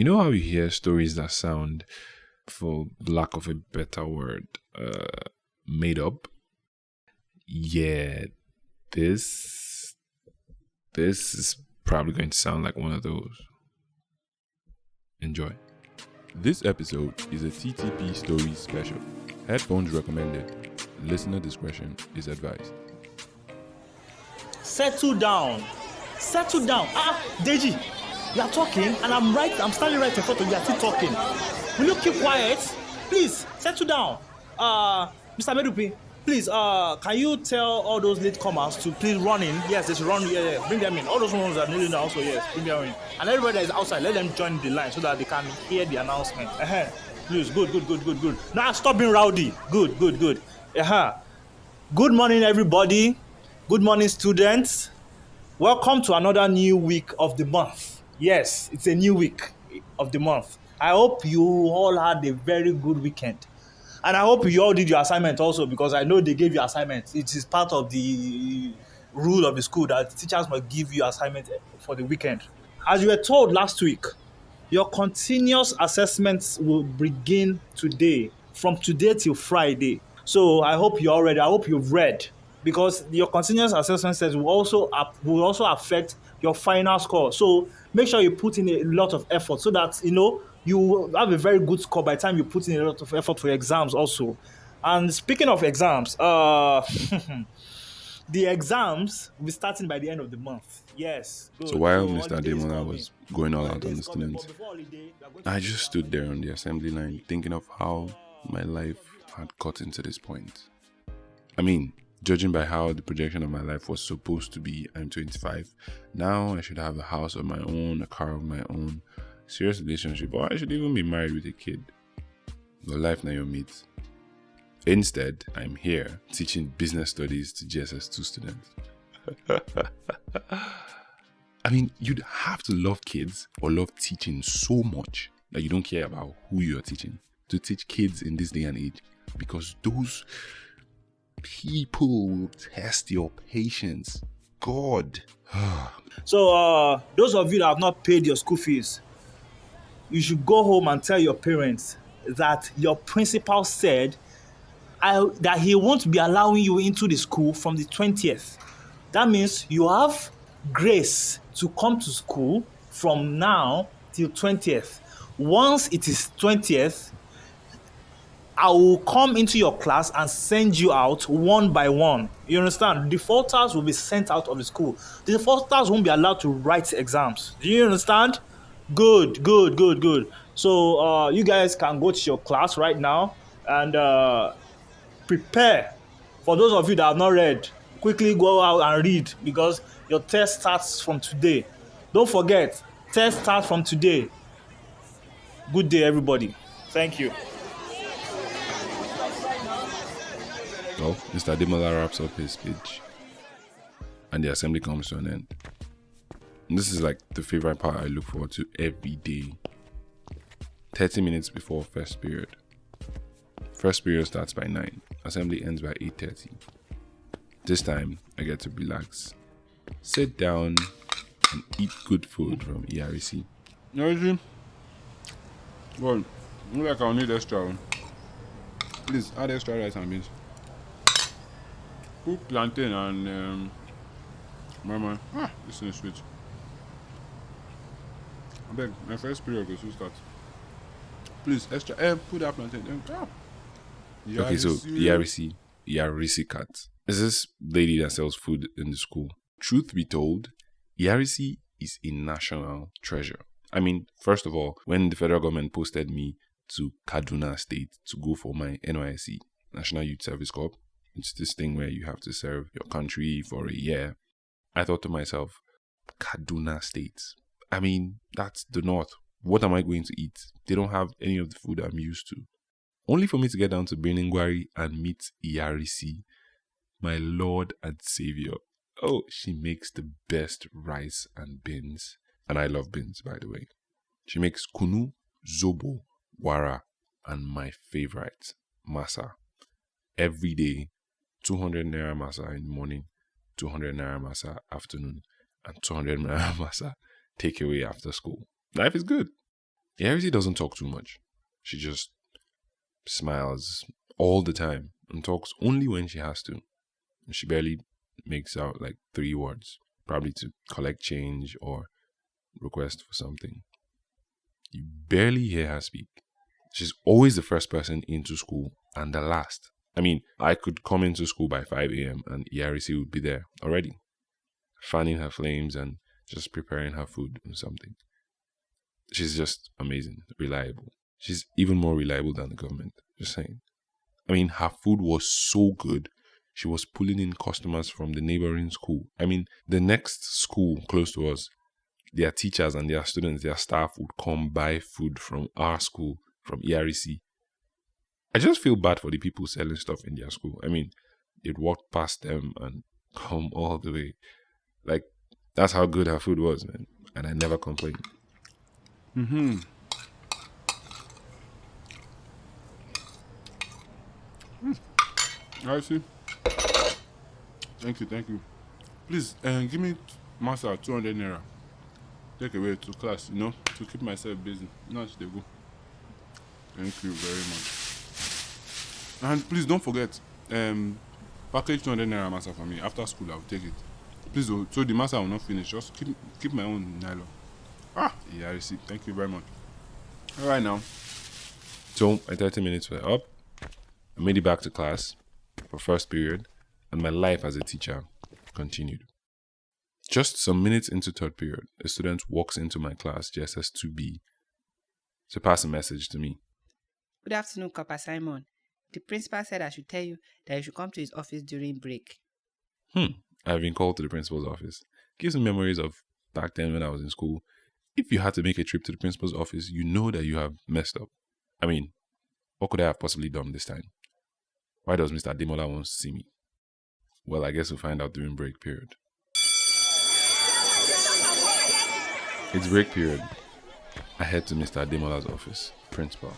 You know how you hear stories that sound, for lack of a better word, made up? Yeah, this is probably going to sound like one of those. Enjoy. This episode is a TTP Stories special. Headphones recommended. Listener discretion is advised. Settle down. Deji, you are talking and I'm standing right in front of you. You are still talking. Will you keep quiet? Please, settle down. Mr. Medupi, please, can you tell all those latecomers to please run in? Yes, they should run. Yeah. Bring them in. All those ones that are kneeling down also, yes, bring them in. And everybody that is outside, let them join the line so that they can hear the announcement. Please, good. Now stop being rowdy. Good. Good morning, everybody. Good morning, students. Welcome to another new week of the month. Yes, it's a new week of the month. I hope you all had a very good weekend. And I hope you all did your assignment also, because I know they gave you assignments. It is part of the rule of the school that teachers must give you assignments for the weekend. As you were told last week, your continuous assessments will begin today, from today till Friday. So I hope you're all ready. I hope you've read, because your continuous assessment test will also affect your final score. So make sure you put in a lot of effort so that you have a very good score by the time you put in a lot of effort for your exams also. And speaking of exams, the exams will be starting by the end of the month. Yes. Good. So while Mr. Demola was going all out on the students, I just stood there on the assembly line thinking of how my life had gotten to this point. I mean, judging by how the projection of my life was supposed to be, I'm 25. Now I should have a house of my own, a car of my own, serious relationship, or I should even be married with a kid. The life now you meet. Instead, I'm here teaching business studies to GSS2 students. I mean, you'd have to love kids or love teaching so much that you don't care about who you're teaching to teach kids in this day and age, because those people will test your patience. God. So those of you that have not paid your school fees, you should go home and tell your parents that your principal said that he won't be allowing you into the school from the 20th. That means you have grace to come to school from now till 20th. Once it is 20th, I will come into your class and send you out one by one. You understand? Defaulters will be sent out of the school. The defaulters won't be allowed to write exams. Do you understand? Good. So you guys can go to your class right now and prepare. For those of you that have not read, quickly go out and read, because your test starts from today. Don't forget, test starts from today. Good day, everybody. Thank you. Well, Mr. Demola wraps up his speech and the assembly comes to an end. And this is like the favorite part I look forward to every day. 30 minutes before first period. First period starts by 9. Assembly ends by 8:30. This time, I get to relax, sit down, and eat good food from ERC. ERC? Well, look like I'll need extra one. Please, add extra rice and beans. Put plantain and mama. This thing is sweet. I beg, my first period goes to start. Please, extra. Put that plantain. Okay, so ERC cat is this lady that sells food in the school. Truth be told, ERC is a national treasure. I mean, first of all, when the federal government posted me to Kaduna State to go for my NYSC, National Youth Service Corps, it's this thing where you have to serve your country for a year. I thought to myself, Kaduna State. I mean, that's the north. What am I going to eat? They don't have any of the food I'm used to. Only for me to get down to Birnin Gwari and meet ERC, my Lord and Savior. Oh, she makes the best rice and beans. And I love beans, by the way. She makes kunu, zobo, wara, and my favorite, masa. Every day, 200 naira masa in the morning, 200 naira masa afternoon, and 200 naira masa takeaway after school. Life is good. Yarisi doesn't talk too much. She just smiles all the time and talks only when she has to. She barely makes out like 3 words, probably to collect change or request for something. You barely hear her speak. She's always the first person into school and the last. I mean, I could come into school by 5 a.m. and Yarisi would be there already, fanning her flames and just preparing her food or something. She's just amazing, reliable. She's even more reliable than the government, just saying. I mean, her food was so good, she was pulling in customers from the neighboring school. I mean, the next school close to us, their teachers and their students, their staff would come buy food from our school, from EREC. I just feel bad for the people selling stuff in their school. I mean, they'd walk past them and come all the way. Like, that's how good her food was, man. And I never complained. I see. Thank you. Please, give me master 200 naira. Take away to class, to keep myself busy. Now they go. Thank you very much. And please don't forget, package 200 naira master for me. After school, I'll take it. Please, so the master will not finish. Just keep my own nylon. Yeah, I see. Thank you very much. All right now. So my 30 minutes were up. I made it back to class for first period, and my life as a teacher continued. Just some minutes into third period, a student walks into my class, JSS 2B, to pass a message to me. Good afternoon, Corper Simon. The principal said I should tell you that you should come to his office during break. I've been called to the principal's office. Gives me memories of back then when I was in school. If you had to make a trip to the principal's office, you know that you have messed up. I mean, what could I have possibly done this time? Why does Mr. Ademola want to see me? Well, I guess we'll find out during break period. It's break period. I head to Mr. Ademola's office, principal.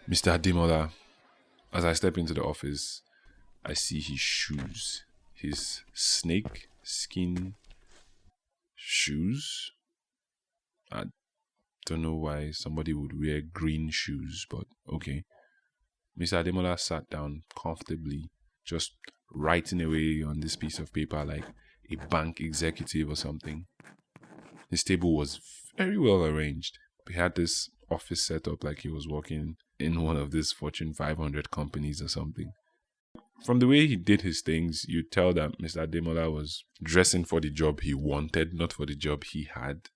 Mr. Ademola, as I step into the office, I see his shoes. His snake skin shoes. I don't know why somebody would wear green shoes, but okay. Mr. Ademola sat down comfortably, just writing away on this piece of paper like a bank executive or something. His table was very well arranged. He had this office set up like he was working in one of these Fortune 500 companies or something. From the way he did his things, you'd tell that Mr. Ademola was dressing for the job he wanted, not for the job he had.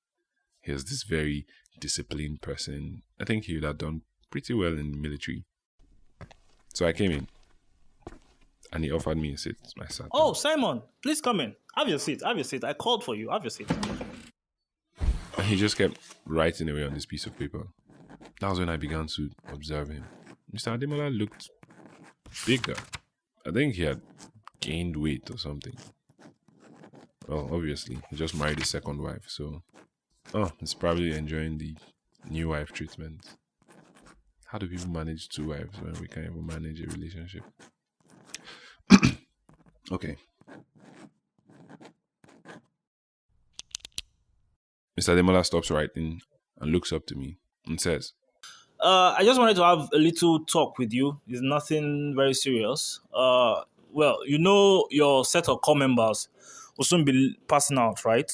He was this very disciplined person. I think he would have done pretty well in the military. So I came in, and he offered me a seat. I sat down. Oh, Simon, please come in. Have your seat. I called for you. Have your seat. And he just kept writing away on this piece of paper. That was when I began to observe him. Mr. Ademola looked bigger. I think he had gained weight or something. Well, obviously, he just married his second wife, so... he's probably enjoying the new wife treatment. How do people manage 2 wives when we can't even manage a relationship? Okay. Mr. Ademola stops writing and looks up to me and says, I just wanted to have a little talk with you. It's nothing very serious. Well, your set of core members will soon be passing out, right?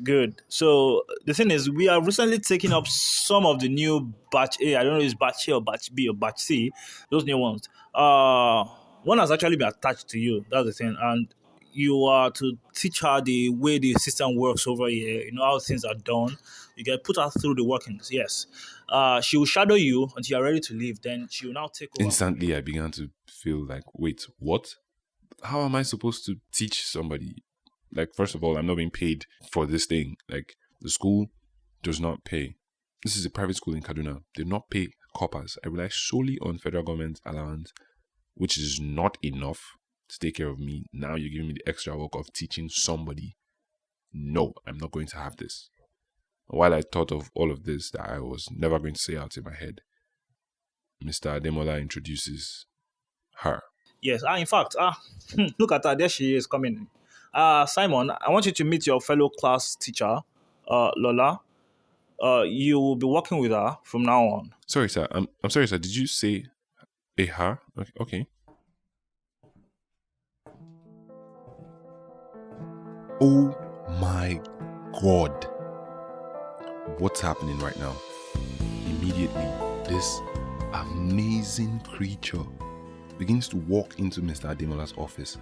Good. So the thing is, we are recently taking up some of the new batch A. I don't know if it's batch A or batch B or batch C. Those new ones. One has actually been attached to you. That's the thing. And you are to teach her the way the system works over here. You know how things are done. You can put her through the workings. Yes. She will shadow you until you're ready to leave. Then she will now take over. Instantly, I began to feel like, wait, what? How am I supposed to teach somebody? Like, first of all, I'm not being paid for this thing. Like, the school does not pay. This is a private school in Kaduna. They do not pay corpers. I rely solely on federal government allowance, which is not enough to take care of me. Now you're giving me the extra work of teaching somebody. No, I'm not going to have this. While I thought of all of this that I was never going to say out in my head, Mr. Ademola introduces her. Yes. In fact, look at her. There she is coming. Simon, I want you to meet your fellow class teacher, Lola. you will be working with her from now on. Sorry, sir. I'm sorry, sir. Did you say a her? Okay. Oh my God. What's happening right now? Immediately, this amazing creature begins to walk into Mr. Ademola's office.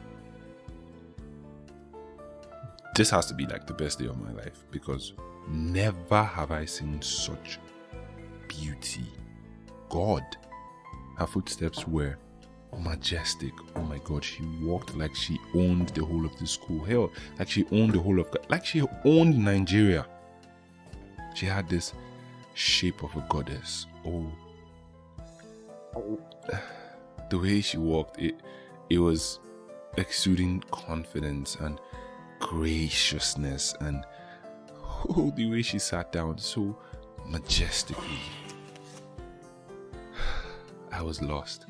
This has to be like the best day of my life because never have I seen such beauty. God, her footsteps were majestic. Oh my God, she walked like she owned the whole of the school. Hell, like she owned the whole of, like she owned Nigeria. She had this shape of a goddess. Oh, the way she walked, it was exuding confidence and graciousness, and the way she sat down so majestically. I was lost.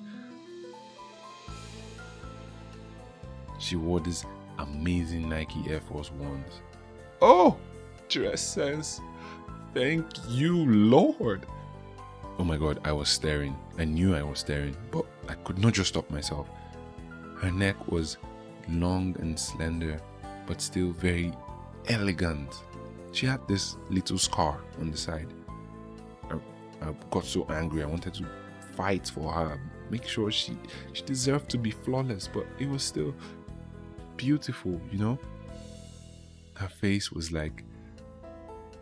She wore these amazing Nike Air Force Ones. Oh, dress sense. Thank you, Lord. Oh my God, I was staring. I knew I was staring, but I could not just stop myself. Her neck was long and slender, but still very elegant. She had this little scar on the side. I got so angry. I wanted to fight for her, make sure she deserved to be flawless, but it was still beautiful, you know? Her face was like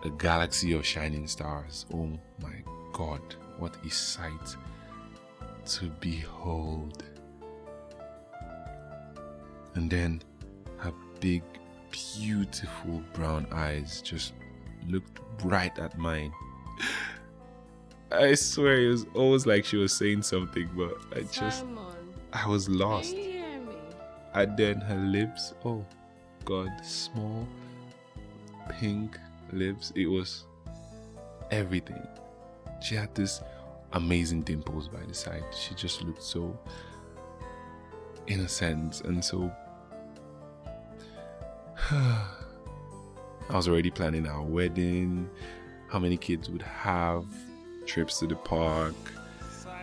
a galaxy of shining stars. Oh my God, what a sight to behold. And then her big, beautiful brown eyes just looked right at mine. I swear it was almost like she was saying something, but I was lost. Can you hear me? And then her lips, oh God, small, pink lips. It was everything. She had this amazing dimples by the side. She just looked so innocent and so... I was already planning our wedding, how many kids would have, trips to the park,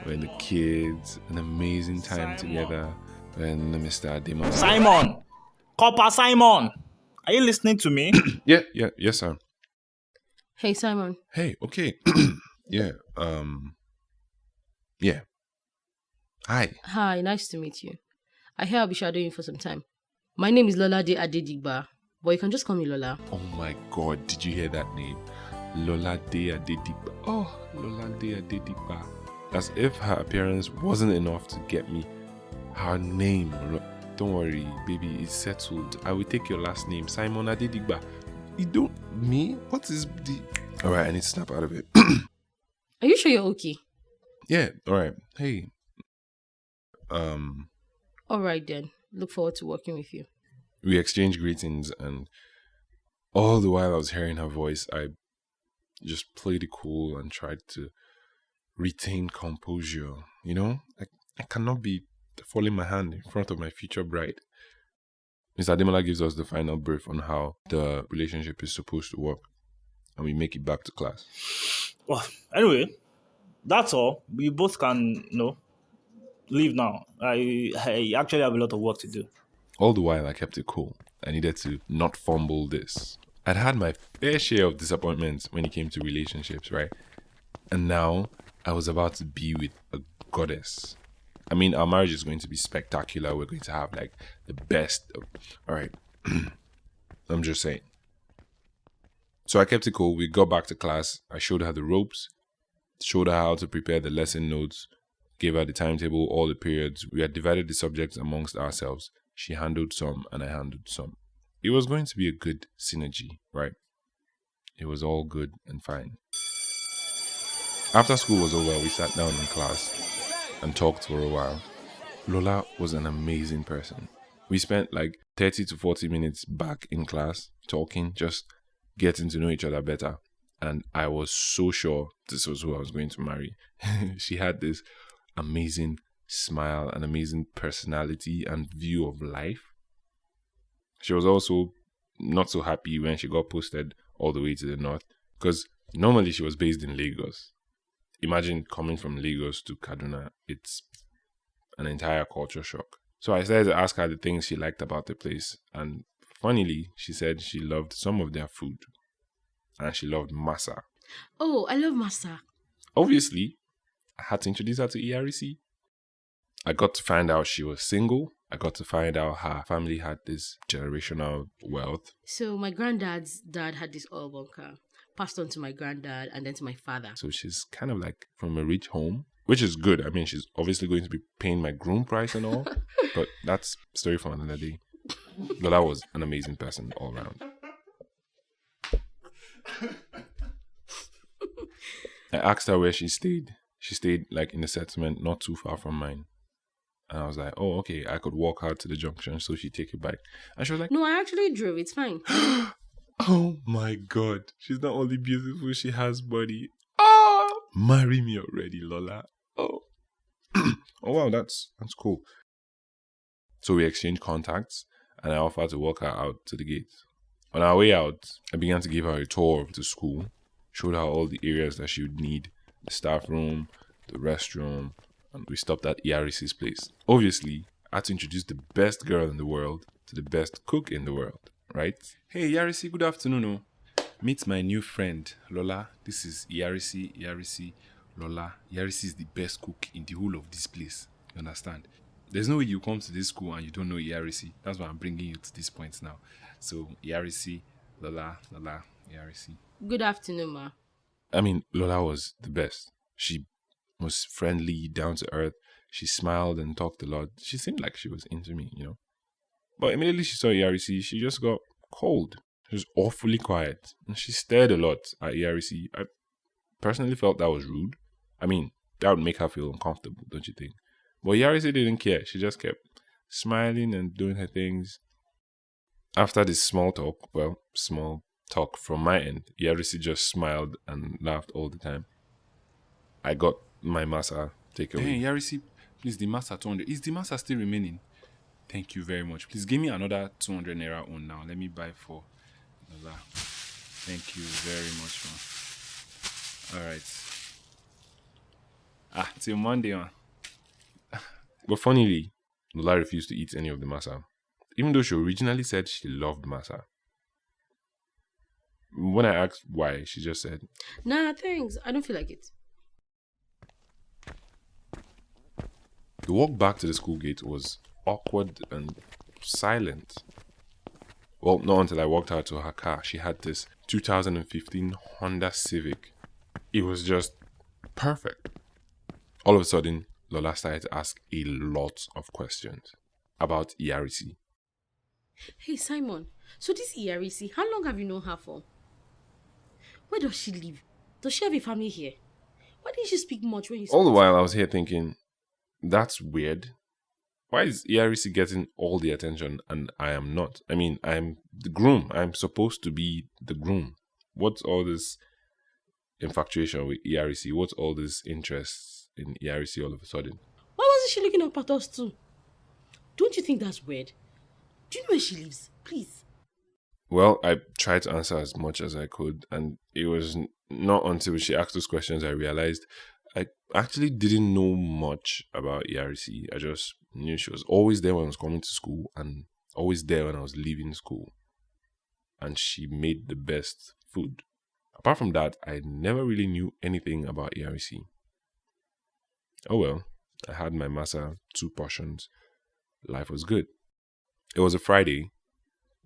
when the kids, an amazing time together, when Mr. Ademola... Simon! Corper Simon! Are you listening to me? Yes, sir. Hey, Simon. Hey, okay. Yeah. Hi. Hi, nice to meet you. I hear I'll be shadowing you for some time. My name is Lola De Adedigba, but you can just call me Lola. Oh my God, did you hear that name? Lola De Adedigba. Oh, Lola De Adedigba. As if her appearance wasn't enough to get me her name. Don't worry, baby, it's settled. I will take your last name, Simon Adedigba. You don't... Me? What is the... Alright, I need to snap out of it. Are you sure you're okay? Yeah, alright. Hey. Alright then. Look forward to working with you. We exchanged greetings, and all the while I was hearing her voice, I just played it cool and tried to retain composure. You know, I cannot be folding my hand in front of my future bride. Mr. Ademola gives us the final brief on how the relationship is supposed to work, and we make it back to class. Well, anyway, that's all. We both can, leave now. I actually have a lot of work to do. All the while, I kept it cool. I needed to not fumble this. I'd had my fair share of disappointments when it came to relationships, right? And now, I was about to be with a goddess. I mean, our marriage is going to be spectacular. We're going to have, like, the best of... All right. I'm just saying. So I kept it cool. We got back to class. I showed her the ropes, showed her how to prepare the lesson notes, gave her the timetable, all the periods. We had divided the subjects amongst ourselves. She handled some and I handled some. It was going to be a good synergy, right? It was all good and fine. After school was over, we sat down in class and talked for a while. Lola was an amazing person. We spent like 30 to 40 minutes back in class talking, just getting to know each other better. And I was so sure this was who I was going to marry. She had this amazing smile, an amazing personality and view of life. She was also not so happy when she got posted all the way to the north, because Normally, she was based in Lagos. Imagine coming from Lagos to Kaduna. It's an entire culture shock. So I started to ask her the things she liked about the place. And funnily, she said she loved some of their food. And she loved masa. Oh, I love masa. Obviously, I had to introduce her to ERC. I got to find out she was single. I got to find out her family had this generational wealth. So my granddad's dad had this oil bunker, passed on to my granddad and then to my father. So she's kind of like from a rich home, which is good. I mean, she's obviously going to be paying my groom price and all, but that's a story for another day. Lola was an amazing person all around. I asked her where she stayed. She stayed like in a settlement not too far from mine. And I was like, oh, okay, I could walk her to the junction so she'd take a bike. And she was like, no, I actually drove. It's fine. oh my God. She's not only beautiful, she has body. Oh, marry me already, Lola. Oh. Oh, wow, that's cool. So we exchanged contacts and I offered to walk her out to the gate. On our way out, I began to give her a tour of the school, showed her all the areas that she would need, the staff room, the restroom, and we stopped at ERC's place. Obviously, I had to introduce the best girl in the world to the best cook in the world, right? Hey, ERC, good afternoon. Meet my new friend, Lola. This is ERC, Lola. ERC is the best cook in the whole of this place. You understand? There's no way you come to this school and you don't know ERC. That's why I'm bringing you to this point now. So, ERC, Lola, ERC. Good afternoon, ma. I mean, Lola was the best. She was friendly, down to earth. She smiled and talked a lot. She seemed like she was into me, you know. But immediately she saw ERC, she just got cold. She was awfully quiet. And she stared a lot at ERC. I personally felt that was rude. I mean, that would make her feel uncomfortable, don't you think? But ERC didn't care. She just kept smiling and doing her things. After this small talk from my end, ERC just smiled and laughed all the time. I got my masa takeaway. Hey, ERC, please, the masa 200. Is the masa still remaining? Thank you very much. Please give me another 200 naira on now. Let me buy for Lola. Thank you very much, man. All right. Till Monday, man. But funnily, Lola refused to eat any of the masa, even though she originally said she loved masa. When I asked why, she just said, nah, thanks. I don't feel like it. The walk back to the school gate was awkward and silent. Well, not until I walked her to her car. She had this 2015 Honda Civic. It was just perfect. All of a sudden, Lola started to ask a lot of questions about ERC. Hey, Simon. So this ERC, how long have you known her for? Where does she live? Does she have a family here? Why didn't she speak much when you spoke? All the while, I was here thinking, that's weird. Why is ERC getting all the attention and I am not? I mean, I'm the groom. I'm supposed to be the groom. What's all this infatuation with ERC? What's all this interest in ERC all of a sudden? Why wasn't she looking up at us too? Don't you think that's weird? Do you know where she lives? Please. Well, I tried to answer as much as I could, and it was not until she asked those questions I realized I actually didn't know much about ERC. I just knew she was always there when I was coming to school and always there when I was leaving school. And she made the best food. Apart from that, I never really knew anything about ERC. Oh well, I had my masa, 2 portions. Life was good. It was a Friday.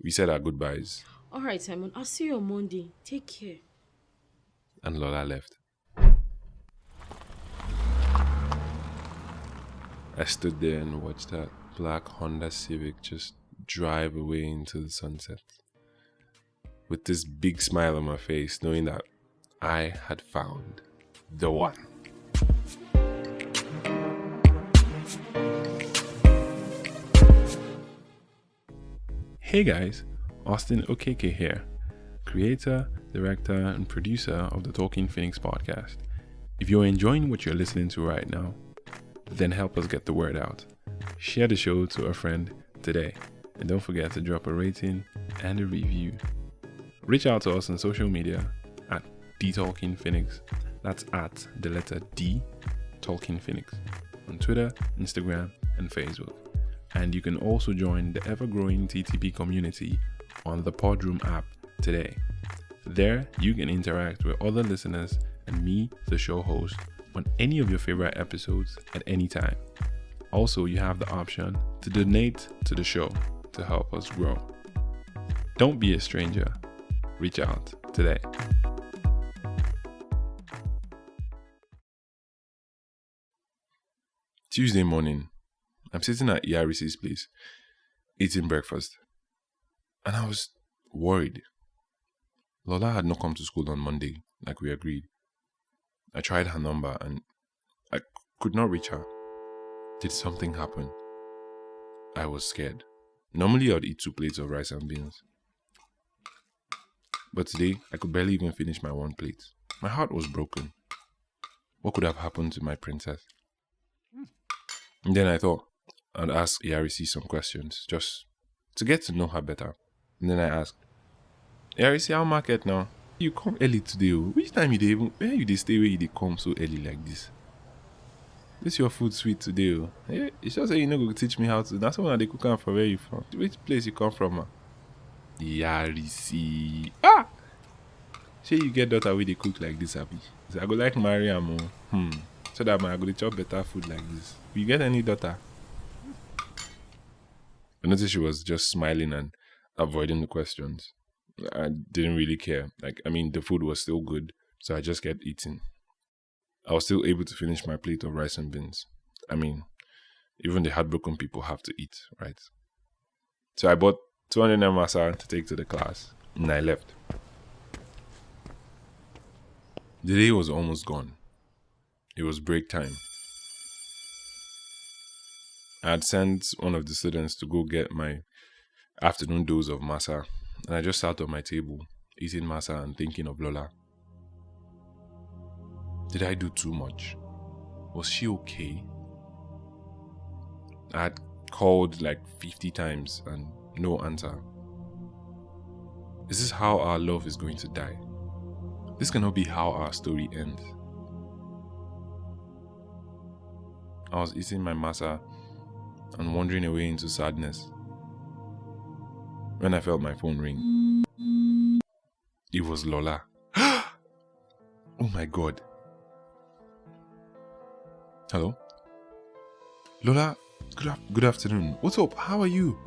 We said our goodbyes. Alright, Simon, I'll see you on Monday. Take care. And Lola left. I stood there and watched that black Honda Civic just drive away into the sunset. With this big smile on my face, knowing that I had found the one. Hey guys, Austin Okeke here, creator, director, and producer of the Talking Phoenix podcast. If you're enjoying what you're listening to right now, then help us get the word out. Share the show to a friend today, and don't forget to drop a rating and a review. Reach out to us on social media at D Talking Phoenix. That's at the letter D Talking Phoenix on Twitter, Instagram, and Facebook. And you can also join the ever-growing TTP community on the Podroom app today. There, you can interact with other listeners and me, the show host, on any of your favorite episodes at any time. Also, you have the option to donate to the show to help us grow. Don't be a stranger. Reach out today. Tuesday morning, I'm sitting at Yarisi's place, eating breakfast, and I was worried. Lola had not come to school on Monday, like we agreed. I tried her number and I could not reach her. Did something happen? I was scared. Normally I'd eat 2 plates of rice and beans. But today, I could barely even finish my 1 plate. My heart was broken. What could have happened to my princess? And then I thought I'd ask Yarisi some questions, just to get to know her better. And then I asked, Yarisi, how market now? You come early today. Which time you dey even? Where you dey stay where you dey come so early like this? This your food sweet today. Hey, it's just say you know go teach me how to. That's why they cook am from where you from. Which place you come from, ma? Yarisi. Say you get daughter wey dey cook like this, abi? So I go like marry am o. So that I go dey chop better food like this. You get any daughter? I noticed she was just smiling and avoiding the questions. I didn't really care. The food was still good, so I just kept eating. I was still able to finish my plate of rice and beans. Even the heartbroken people have to eat, right? So I bought 200 masa to take to the class, and I left. The day was almost gone. It was break time. I had sent one of the students to go get my afternoon dose of masa, and I just sat on my table, eating masa and thinking of Lola. Did I do too much? Was she okay? I had called like 50 times and no answer. Is this how our love is going to die? This cannot be how our story ends. I was eating my masa and wandering away into sadness when I felt my phone ring. It was Lola. Oh my God. Hello? Lola, good afternoon. What's up? How are you?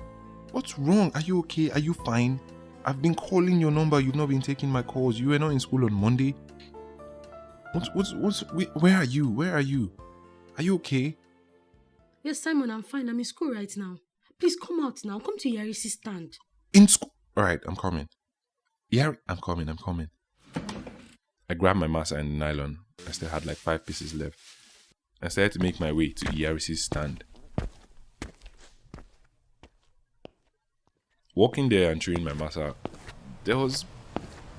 What's wrong? Are you okay? Are you fine? I've been calling your number. You've not been taking my calls. You were not in school on Monday. Where are you? Where are you? Are you okay? Yes, Simon, I'm fine. I'm in school right now. Please come out now. Come to Yarisi's stand. In school? Alright, I'm coming. I'm coming. I grabbed my masa and the nylon. I still had like 5 pieces left. I started to make my way to Yarisi's stand. Walking there and chewing my masa, there was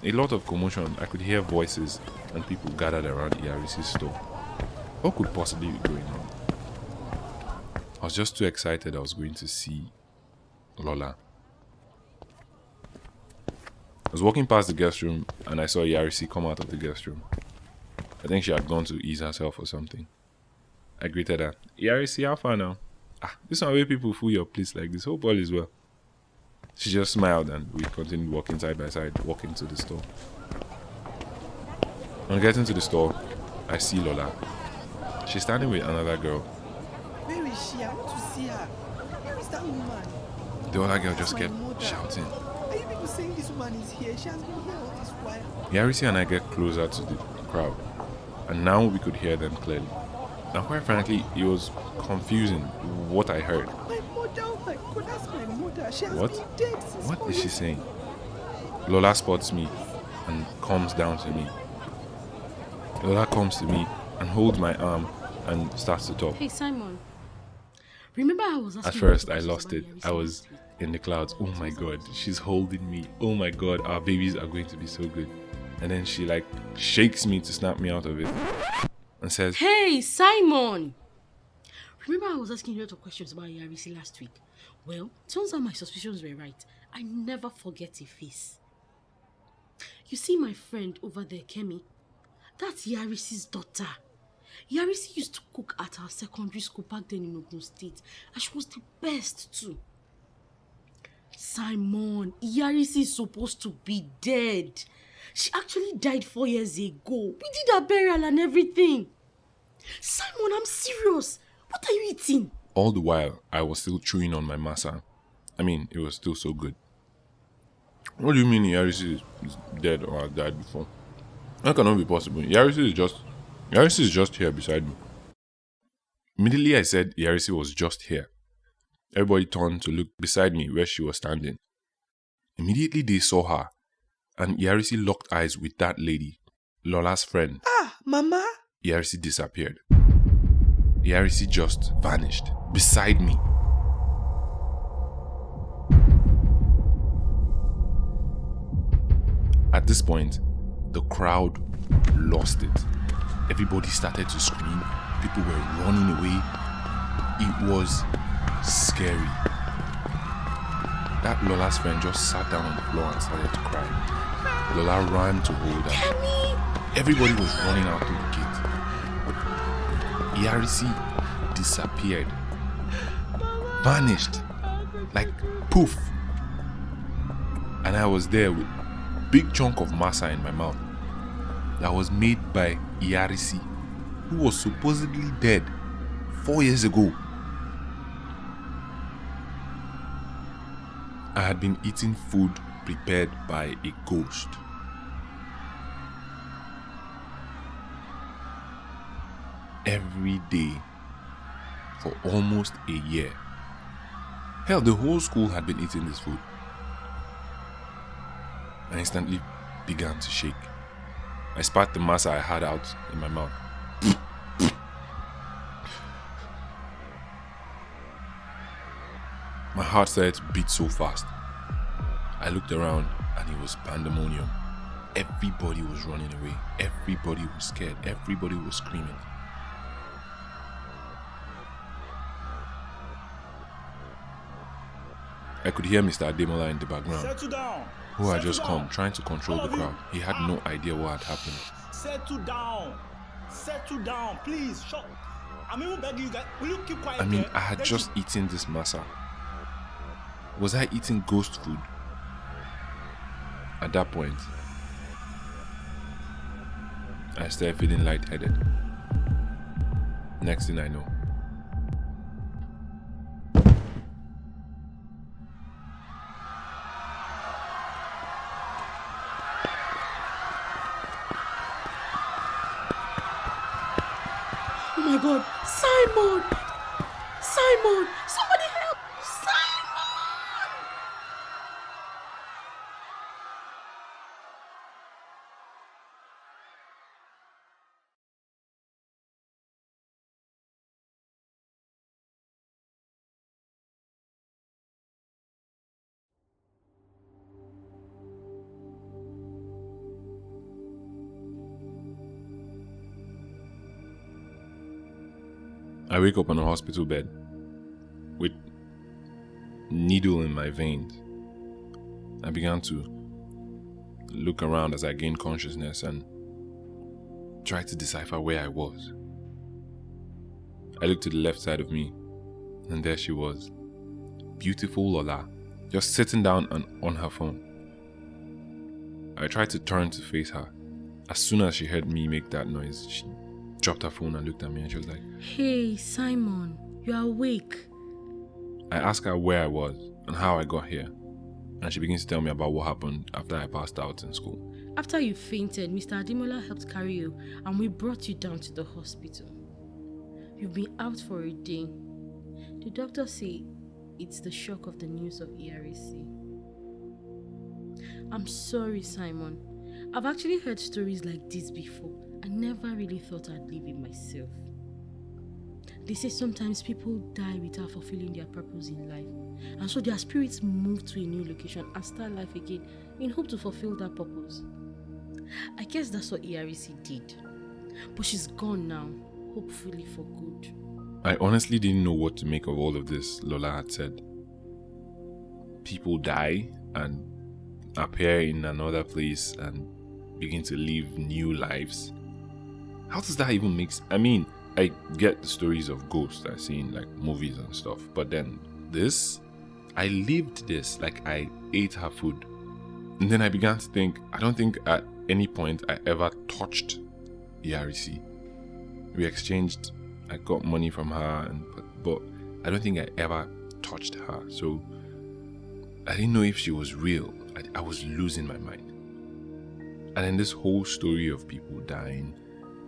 a lot of commotion. I could hear voices and people gathered around Yarisi's store. What could possibly be going on? I was just too excited I was going to see Lola. I was walking past the guest room and I saw Yarisi come out of the guest room. I think she had gone to ease herself or something. I greeted her. Yarisi, how far now? This one where people fool your place like this. Hope all is well. She just smiled and we continued walking side by side, walking to the store. On getting to the store, I see Lola. She's standing with another girl. Where is she? I want to see her. Where is that woman? The other girl just kept shouting. Are you people saying this woman is here? She has been here all this while. Yarisi and I get closer to the crowd, and now we could hear them clearly. And quite frankly, it was confusing what I heard. My mother, oh my God, that's my mother. She has What? been dead since What is she saying? Lola spots me and comes down to me. Lola comes to me and holds my arm and starts to talk. Hey, Simon. Remember I was asking At you first, about I lost it. Yarisi I was last week? in the clouds. Oh my God, she's holding me. Oh my God, our babies are going to be so good. And then she shakes me to snap me out of it and says, Hey, Simon! Remember I was asking you a lot of questions about Yarisi last week? Well, turns out my suspicions were right. I never forget a face. You see my friend over there, Kemi? That's Yarisi's daughter. Yarisi used to cook at our secondary school back then in Ogun State. And she was the best too. Simon, Yarisi is supposed to be dead. She actually died 4 years ago. We did her burial and everything. Simon, I'm serious. What are you eating? All the while, I was still chewing on my masa. I mean, it was still so good. What do you mean Yarisi is dead or had died before? That cannot be possible. Yarisi is just here beside me. Immediately I said Yarisi was just here. Everybody turned to look beside me where she was standing. Immediately they saw her, and Yarisi locked eyes with that lady, Lola's friend. Ah, Mama. Yarisi disappeared. Yarisi just vanished beside me. At this point, the crowd lost it. Everybody started to scream. People were running away. It was scary. That Lola's friend just sat down on the floor and started to cry. Lola ran to hold her. Kemi! Everybody was running out through the gate. Yarisi disappeared. Vanished. Like poof. And I was there with a big chunk of masa in my mouth that was made by Yarisi, who was supposedly dead 4 years ago. I had been eating food prepared by a ghost. Every day for almost a year. Hell, the whole school had been eating this food. I instantly began to shake. I spat the masa I had out in my mouth. My heart started to beat so fast. I looked around and it was pandemonium. Everybody was running away. Everybody was scared. Everybody was screaming. I could hear Mr. Ademola in the background, Settle down. who had Settle just down. come trying to control All the of you. crowd. He had no idea what had happened. Settle down. Settle down. Please, shut. I'm even begging you guys. Will you keep quiet? I mean, there? I had Thank just you. eaten this masa. Was I eating ghost food? At that point, I started feeling lightheaded. Next thing I know, Oh my God! Simon! Simon! Somebody help! Simon! I wake up on a hospital bed with needle in my veins. I began to look around as I gained consciousness and try to decipher where I was. I looked to the left side of me, and there she was, beautiful Lola, just sitting down and on her phone. I tried to turn to face her. As soon as she heard me make that noise, she dropped her phone and looked at me and she was like, Hey, Simon, you are awake. I asked her where I was and how I got here, and she begins to tell me about what happened after I passed out in school. After you fainted, Mr. Ademola helped carry you and we brought you down to the hospital. You've been out for a day. The doctors say it's the shock of the news of ERC. I'm sorry, Simon. I've actually heard stories like this before. I never really thought I'd live it myself. They say sometimes people die without fulfilling their purpose in life, and so their spirits move to a new location and start life again in hope to fulfill that purpose. I guess that's what ERC did. But she's gone now, hopefully for good. I honestly didn't know what to make of all of this, Lola had said. People die and appear in another place and begin to live new lives. How does that even make sense? I mean, I get the stories of ghosts I've seen, like movies and stuff, but then this, I lived this, like I ate her food. And then I began to think, I don't think at any point I ever touched Yarisi. We exchanged, I got money from her, but I don't think I ever touched her. So I didn't know if she was real. I was losing my mind. And then this whole story of people dying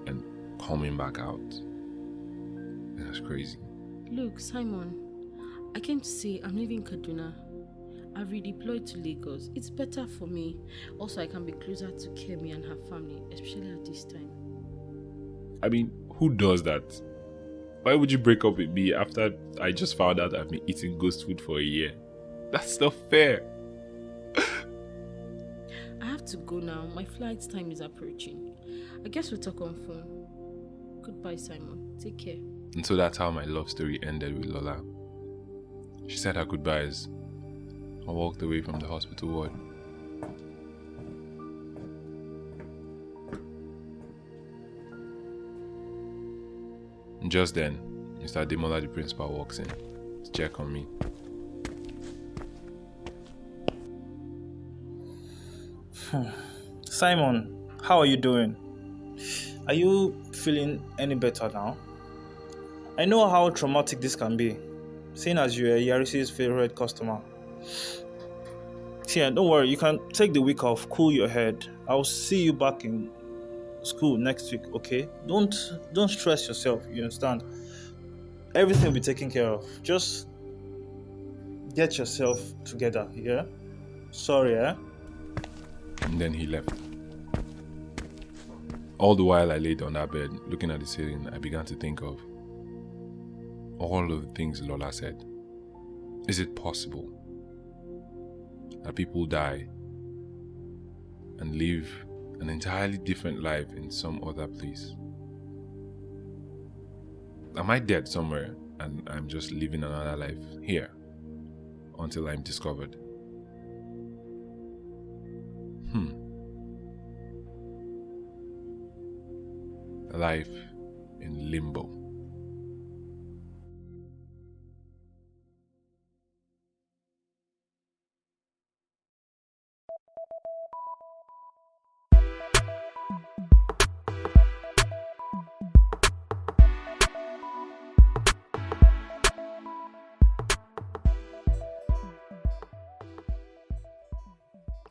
and coming back out. That's crazy. Look, Simon, I came to say I'm leaving Kaduna. I've redeployed to Lagos. It's better for me. Also, I can be closer to Kemi and her family, especially at this time. I mean, who does that? Why would you break up with me after I just found out I've been eating ghost food for a year? That's not fair. I have to go now. My flight time is approaching. I guess we'll talk on phone. Goodbye, Simon. Take care. And so that's how my love story ended with Lola. She said her goodbyes. I walked away from the hospital ward. And just then, Mr. Ademola, the principal, walks in to check on me. Simon, how are you doing? Are you feeling any better now? I know how traumatic this can be, seeing as you're Yarisi's favorite customer. See, don't worry, you can take the week off, cool your head. I'll see you back in school next week, okay? Don't stress yourself, you understand? Everything will be taken care of. Just get yourself together, yeah? Sorry, eh? And then he left. All the while I laid on that bed, looking at the ceiling, I began to think of all of the things Lola said. Is it possible that people die and live an entirely different life in some other place? Am I dead somewhere and I'm just living another life here until I'm discovered? A life in limbo.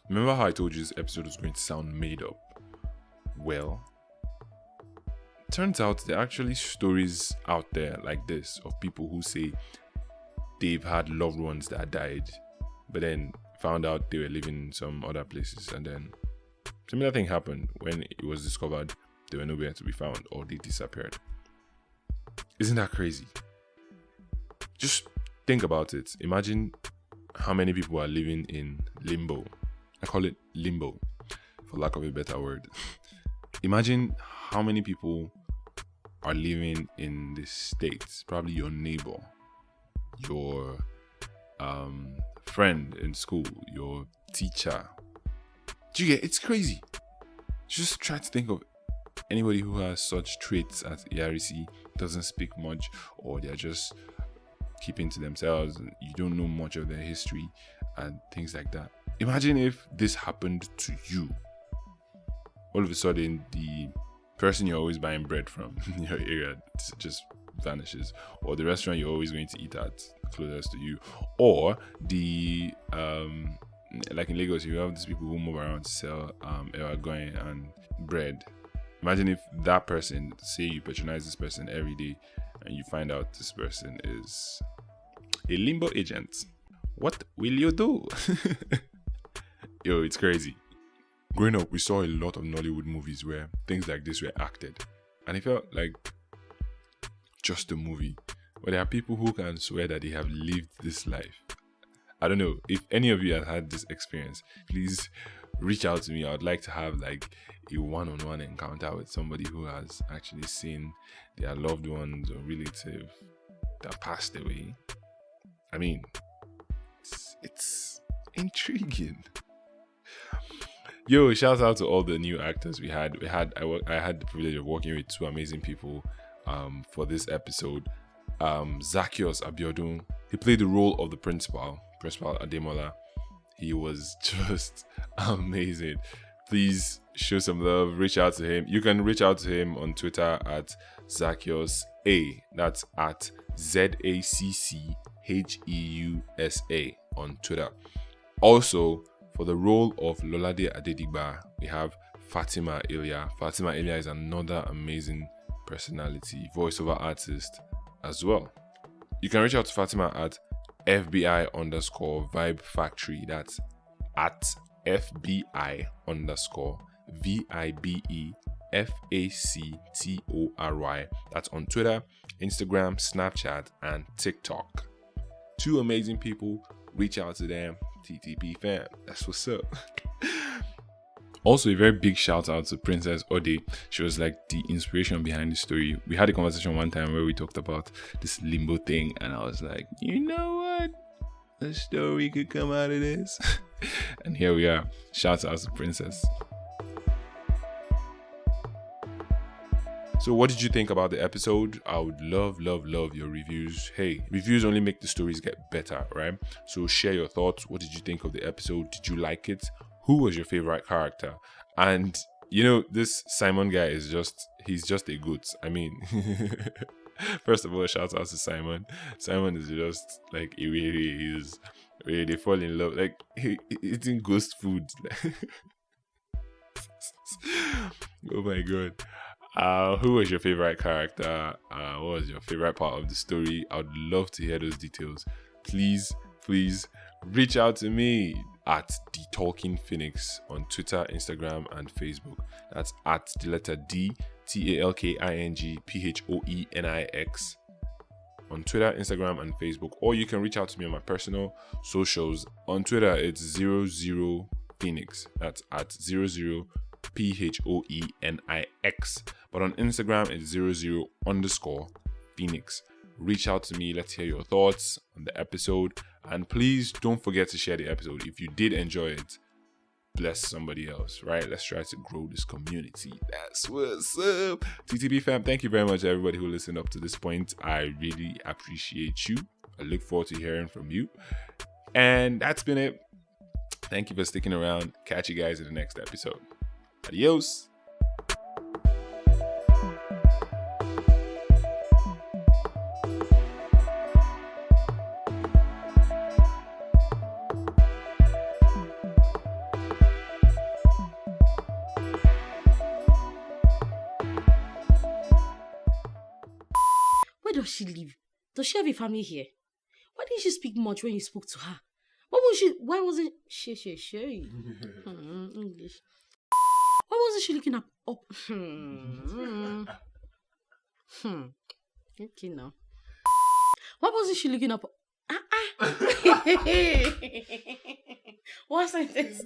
Remember how I told you this episode was going to sound made up? Well, turns out there are actually stories out there like this of people who say they've had loved ones that died, but then found out they were living in some other places, and then similar thing happened. When it was discovered, they were nowhere to be found or they disappeared. Isn't that crazy? Just think about it. Imagine how many people are living in limbo. I call it limbo, for lack of a better word. Imagine how many people are living in the States. Probably your neighbor, your friend in school, your teacher. Do you get? It's crazy. Just try to think of anybody who has such traits as Yarisi, doesn't speak much, or they're just keeping to themselves, and you don't know much of their history and things like that. Imagine if this happened to you. All of a sudden, the person you're always buying bread from in your area just vanishes, or the restaurant you're always going to eat at closest to you, or the like in Lagos, you have these people who move around to sell going and bread. Imagine if that person, say you patronize this person every day, and you find out this person is a limbo agent. What will you do? Yo, it's crazy. Growing up, we saw a lot of Nollywood movies where things like this were acted, and it felt like just a movie. But there are people who can swear that they have lived this life. I don't know if any of you have had this experience. Please reach out to me. I would like to have like a one-on-one encounter with somebody who has actually seen their loved ones or relative that passed away. I mean, it's intriguing. Yo, shout out to all the new actors we had. I had the privilege of working with two amazing people for this episode. Zacchaeus Abiodun, he played the role of the Principal Ademola. He was just amazing. Please show some love, reach out to him. You can reach out to him on Twitter at Zacchaeus A. That's at ZACCHEUSA on Twitter. Also, for the role of Lolade Adedigba, we have Fatima Ilya. Fatima Ilya is another amazing personality, voiceover artist as well. You can reach out to Fatima at FBI_Vibe Factory. That's at FBI_VIBEFACTORY. That's on Twitter, Instagram, Snapchat, and TikTok. Two amazing people. Reach out to them. TTP fam. That's what's up. Also, a very big shout out to Princess Ode. She was like the inspiration behind the story. We had a conversation one time where we talked about this Limbo thing, and I was like, you know what? A story could come out of this. And here we are. Shout out to Princess. So what did you think about the episode? I would love your reviews. Hey, reviews only make the stories get better, right? So share your thoughts. What did you think of the episode? Did you like it? Who was your favorite character? And you know, this Simon guy is he's just a goat. I mean, first of all, shout out to Simon. Simon is just like, they fall in love. Like, eating ghost food. Oh my God. Who was your favorite character? What was your favorite part of the story? I would love to hear those details. Please reach out to me at The Talking Phoenix on Twitter, Instagram, and Facebook. That's at the letter D TALKINGPHOENIX on Twitter, Instagram, and Facebook. Or you can reach out to me on my personal socials. On Twitter, it's 00Phoenix. That's at 00PHOENIX. But on Instagram, it's 00_Phoenix. Reach out to me. Let's hear your thoughts on the episode. And please don't forget to share the episode. If you did enjoy it, bless somebody else, right? Let's try to grow this community. That's what's up. TTP fam, thank you very much, everybody who listened up to this point. I really appreciate you. I look forward to hearing from you. And that's been it. Thank you for sticking around. Catch you guys in the next episode. Adios. Where does she live? Does she have a family here? Why didn't she speak much when you spoke to her? Why wasn't she English? Why wasn't she looking up? Okay now. Why wasn't she looking up? What sentence?